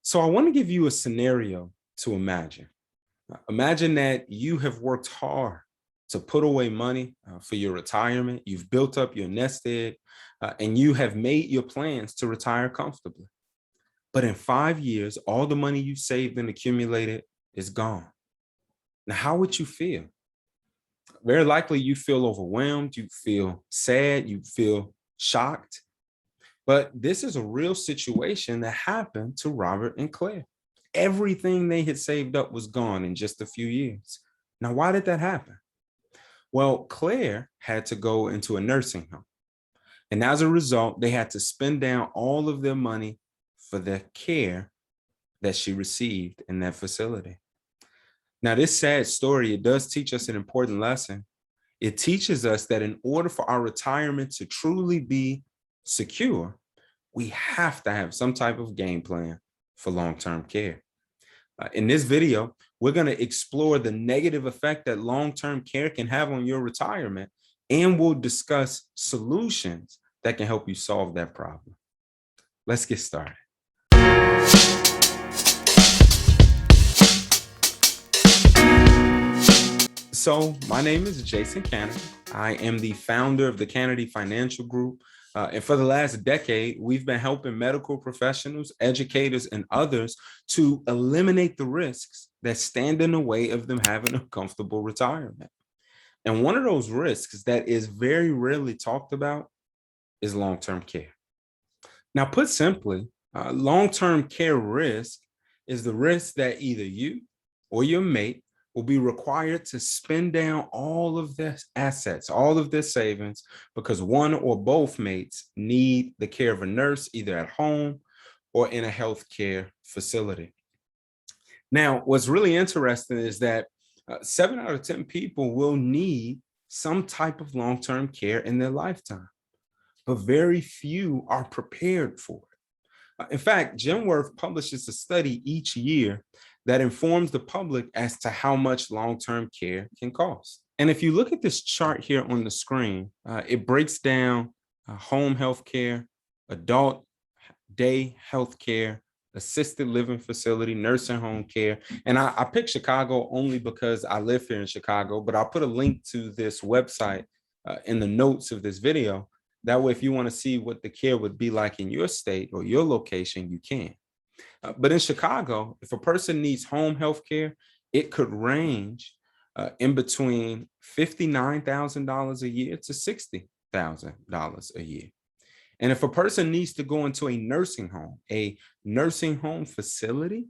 So I want to give you a scenario to imagine. Imagine that you have worked hard to put away money for your retirement. You've built up your nest egg and you have made your plans to retire comfortably. But in 5 years, all the money you saved and accumulated is gone. Now, how would you feel? Very likely you feel overwhelmed, you feel sad, you feel shocked. But this is a real situation that happened to Robert and Claire. Everything they had saved up was gone in just a few years. Now, why did that happen? Well, Claire had to go into a nursing home. And as a result, they had to spend down all of their money for the care that she received in that facility. Now, this sad story, it does teach us an important lesson. It teaches us that in order for our retirement to truly be secure, we have to have some type of game plan for long-term care. In this video, we're going to explore the negative effect that long-term care can have on your retirement, and we'll discuss solutions that can help you solve that problem. Let's get started. So my name is Jason Kennedy. I am the founder of the Kennedy Financial Group. And for the last decade, we've been helping medical professionals, educators, and others to eliminate the risks that stand in the way of them having a comfortable retirement. And one of those risks that is very rarely talked about is long-term care. Now, put simply, long-term care risk is the risk that either you or your mate will be required to spend down all of their assets, all of their savings, because one or both mates need the care of a nurse, either at home or in a healthcare facility. Now, what's really interesting is that 7 out of 10 people will need some type of long-term care in their lifetime, but very few are prepared for it. In fact, Genworth publishes a study each year that informs the public as to how much long-term care can cost. And if you look at this chart here on the screen, it breaks down home health care, adult day health care, assisted living facility, nursing home care. And I picked Chicago only because I live here in Chicago, but I'll put a link to this website in the notes of this video. That way, if you want to see what the care would be like in your state or your location, you can. But in Chicago, if a person needs home health care, it could range in between $59,000 a year to $60,000 a year. And if a person needs to go into a nursing home facility,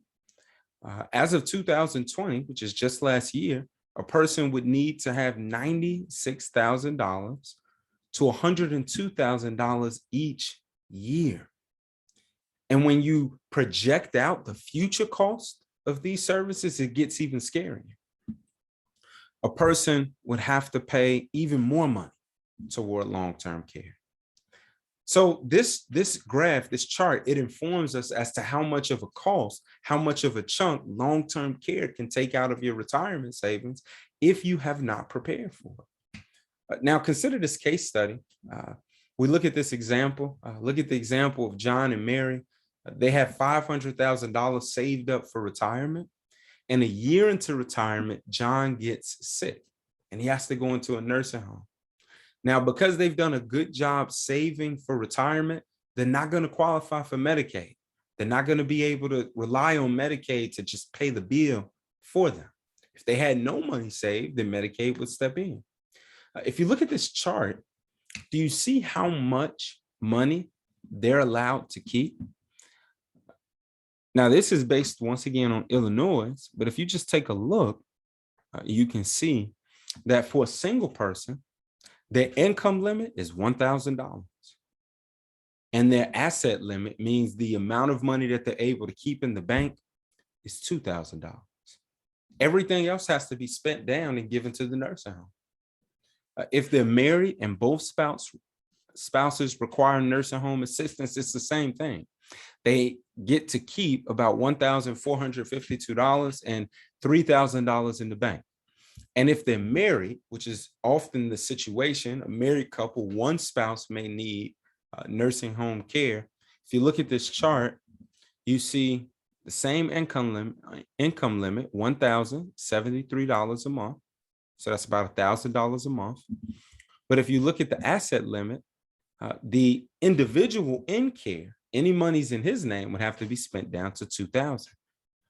as of 2020, which is just last year, a person would need to have $96,000 to $102,000 each year. And when you project out the future cost of these services, it gets even scarier. A person would have to pay even more money toward long-term care. So this graph, this chart, it informs us as to how much of a cost, how much of a chunk long-term care can take out of your retirement savings if you have not prepared for it. Now, consider this case study. We look at this example, look at the example of John and Mary. They have $500,000 saved up for retirement. And a year into retirement, John gets sick and he has to go into a nursing home. Now, because they've done a good job saving for retirement, they're not going to qualify for Medicaid. They're not going to be able to rely on Medicaid to just pay the bill for them. If they had no money saved, then Medicaid would step in. If you look at this chart, do you see how much money they're allowed to keep? Now, this is based once again on Illinois, but if you just take a look, you can see that for a single person, their income limit is $1,000. And their asset limit means the amount of money that they're able to keep in the bank is $2,000. Everything else has to be spent down and given to the nursing home. If they're married and both spouses require nursing home assistance, it's the same thing. They get to keep about $1,452 and $3,000 in the bank. And if they're married, which is often the situation, a married couple, one spouse may need nursing home care. If you look at this chart, you see The same income limit, $1,073 a month. So that's about $1,000 a month. But if you look at the asset limit, the individual in care, any monies in his name would have to be spent down to 2,000.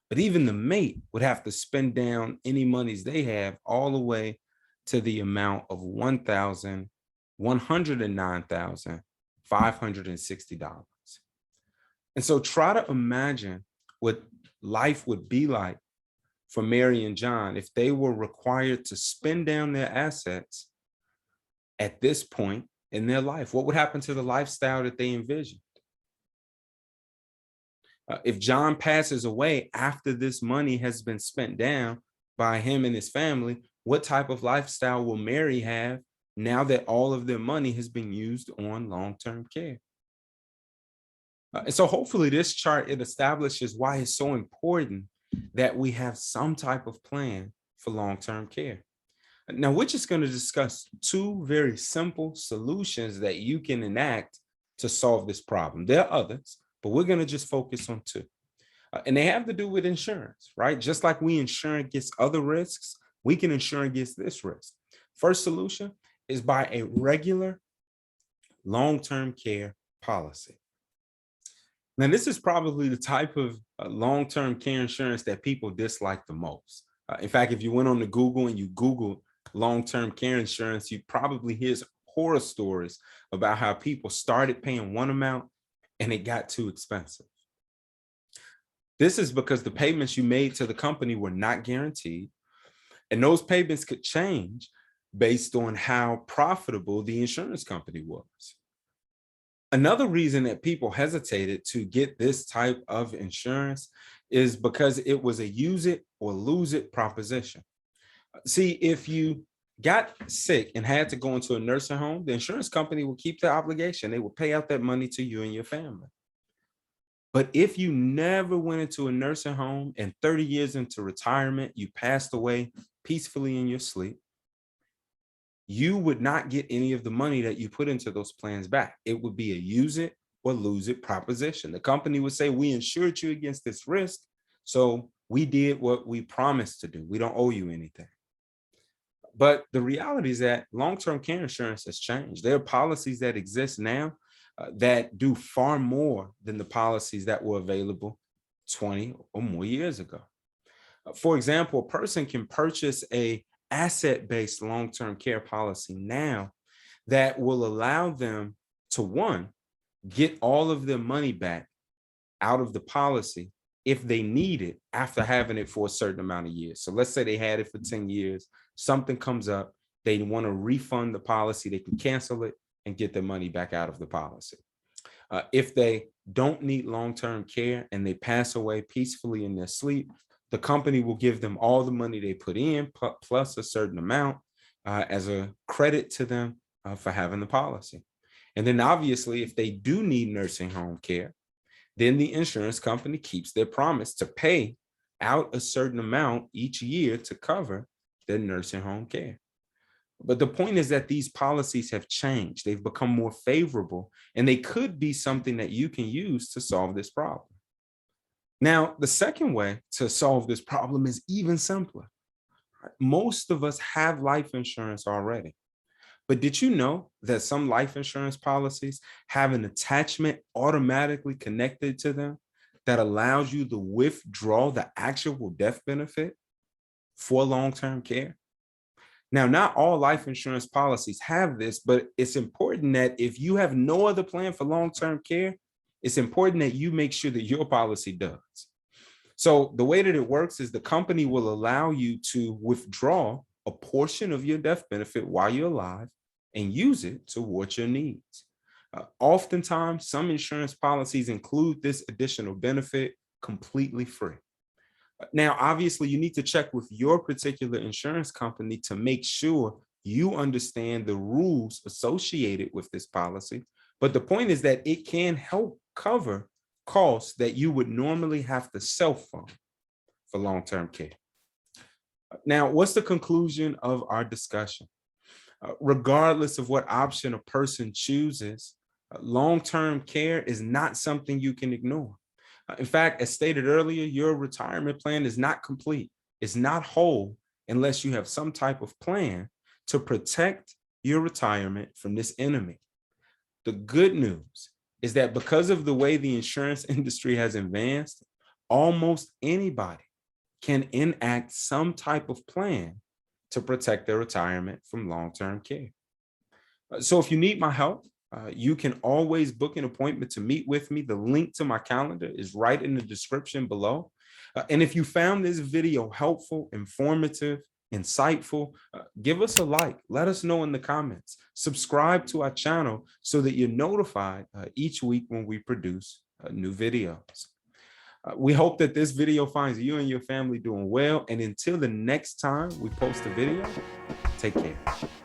But even the mate would have to spend down any monies they have all the way to the amount of $1,109,560. And so try to imagine what life would be like for Mary and John if they were required to spend down their assets at this point in their life. What would happen to the lifestyle that they envisioned? If John passes away after this money has been spent down by him and his family, what type of lifestyle will Mary have now that all of their money has been used on long-term care? And so hopefully this chart, it establishes why it's so important that we have some type of plan for long-term care. Now, we're just going to discuss two very simple solutions that you can enact to solve this problem. There are others, but we're going to just focus on two. And they have to do with insurance, right? Just like we insure against other risks, we can insure against this risk. First solution is by a regular long-term care policy. Now, this is probably the type of long-term care insurance that people dislike the most. In fact, if you went on to Google and you Googled long-term care insurance, you probably hear horror stories about how people started paying one amount and it got too expensive. This is because the payments you made to the company were not guaranteed, and those payments could change based on how profitable the insurance company was. Another reason that people hesitated to get this type of insurance is because it was a use it or lose it proposition. See, if you got sick and had to go into a nursing home, the insurance company would keep the obligation. They would pay out that money to you and your family. But if you never went into a nursing home and 30 years into retirement, you passed away peacefully in your sleep, you would not get any of the money that you put into those plans back. It would be a use it or lose it proposition. The company would say, we insured you against this risk, so we did what we promised to do. We don't owe you anything. But the reality is that long-term care insurance has changed. There are policies that exist now that do far more than the policies that were available 20 or more years ago. For example, a person can purchase a asset-based long-term care policy now that will allow them to, one, get all of their money back out of the policy if they need it after having it for a certain amount of years. So let's say they had it for 10 years, something comes up, they want to refund the policy, they can cancel it and get their money back out of the policy. If they don't need long-term care and they pass away peacefully in their sleep, the company will give them all the money they put in plus a certain amount as a credit to them for having the policy. And then obviously, if they do need nursing home care, then the insurance company keeps their promise to pay out a certain amount each year to cover their nursing home care. But the point is that these policies have changed. They've become more favorable, and they could be something that you can use to solve this problem. Now, the second way to solve this problem is even simpler. Most of us have life insurance already. But did you know that some life insurance policies have an attachment automatically connected to them that allows you to withdraw the actual death benefit for long-term care? Now, not all life insurance policies have this, but it's important that if you have no other plan for long-term care, it's important that you make sure that your policy does. So the way that it works is the company will allow you to withdraw a portion of your death benefit while you're alive and use it towards your needs. Oftentimes, some insurance policies include this additional benefit completely free. Now, obviously, you need to check with your particular insurance company to make sure you understand the rules associated with this policy. But the point is that it can help cover costs that you would normally have to self-fund for long-term care. Now, what's the conclusion of our discussion? Regardless of what option a person chooses, long-term care is not something you can ignore. In fact, as stated earlier, your retirement plan is not complete. It's not whole unless you have some type of plan to protect your retirement from this enemy. The good news is that because of the way the insurance industry has advanced, almost anybody can enact some type of plan to protect their retirement from long-term care. So if you need my help, you can always book an appointment to meet with me. The link to my calendar is right in the description below. And if you found this video helpful, informative, insightful, give us a like. Let us know in the comments. Subscribe to our channel so that you're notified each week when we produce new videos. We hope that this video finds you and your family doing well. And until the next time we post a video, take care.